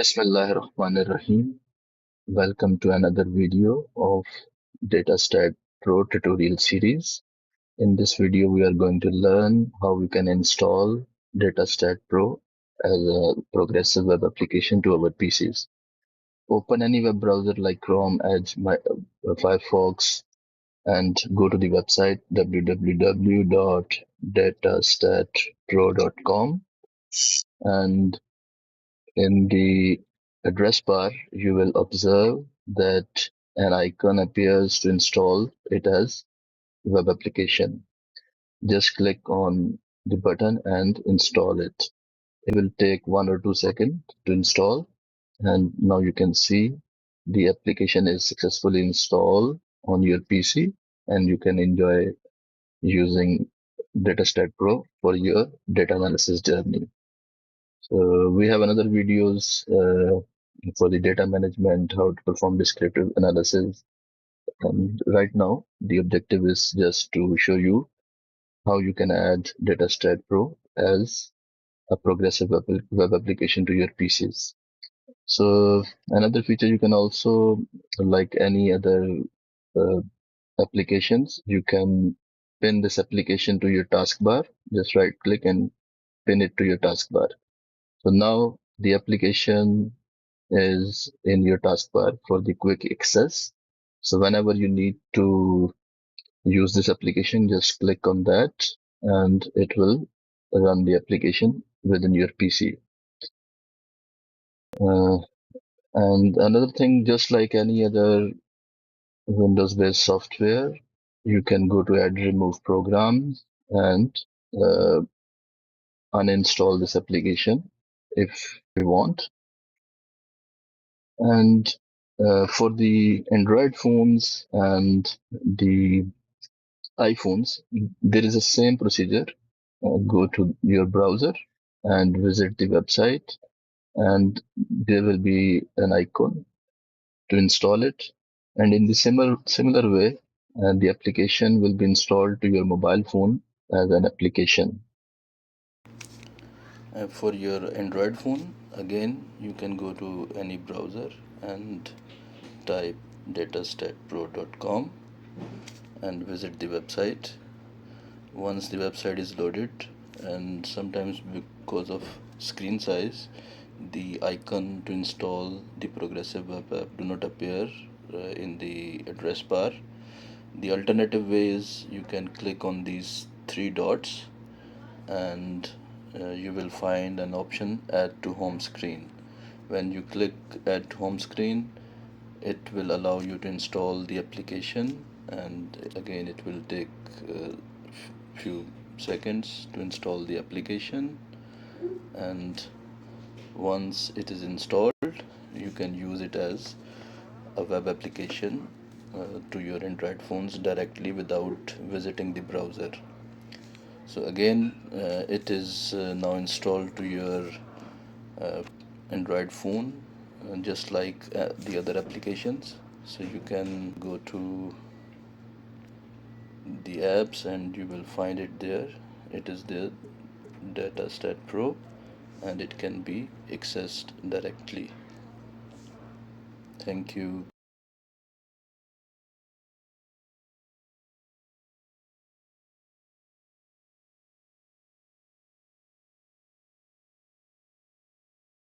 Bismillahirrahmanirrahim. Welcome to another video of DataStatPro tutorial series. In this video, we are going to learn how we can install DataStatPro as a progressive web application to our PCs. Open any web browser like Chrome, Edge, Firefox, and go to the website www.datastatpro.com, and in the address bar, you will observe that an icon appears to install it as web application. Just click on the button and install it. It will take 1 or 2 seconds to install, and now you can see the application is successfully installed on your PC, and you can enjoy using DataStat Pro for your data analysis journey. So we have another videos for the data management, how to perform descriptive analysis. And right now, the objective is just to show you how you can add DataStat Pro as a progressive web application to your PCs. So another feature you can also, like any other uh, applications, you can pin this application to your taskbar. Just right click and pin it to your taskbar. So now the application is in your taskbar for the quick access. So whenever you need to use this application, just click on that and it will run the application within your PC. Uh, and another thing, just like any other Windows-based software, you can go to Add Remove Programs and uh, uninstall this application if you want. And for the Android phones and the iPhones, there is the same procedure. Go to your browser and visit the website, and there will be an icon to install it. And in the similar way, the application will be installed to your mobile phone as an application. For your Android phone, again, you can go to any browser and type datastatpro.com and visit the website. Once the website is loaded, and sometimes because of screen size, the icon to install the progressive web app do not appear in the address bar. The alternative way is you can click on these three dots, and you will find an option add to home screen. When you click add to home screen, it will allow you to install the application, and again it will take a few seconds to install the application. And once it is installed, you can use it as a web application to your Android phones directly without visiting the browser. So again, it is now installed to your uh, Android phone, just like the other applications. So you can go to the apps and you will find it there. It is the DataStat Pro, and it can be accessed directly. Thank you.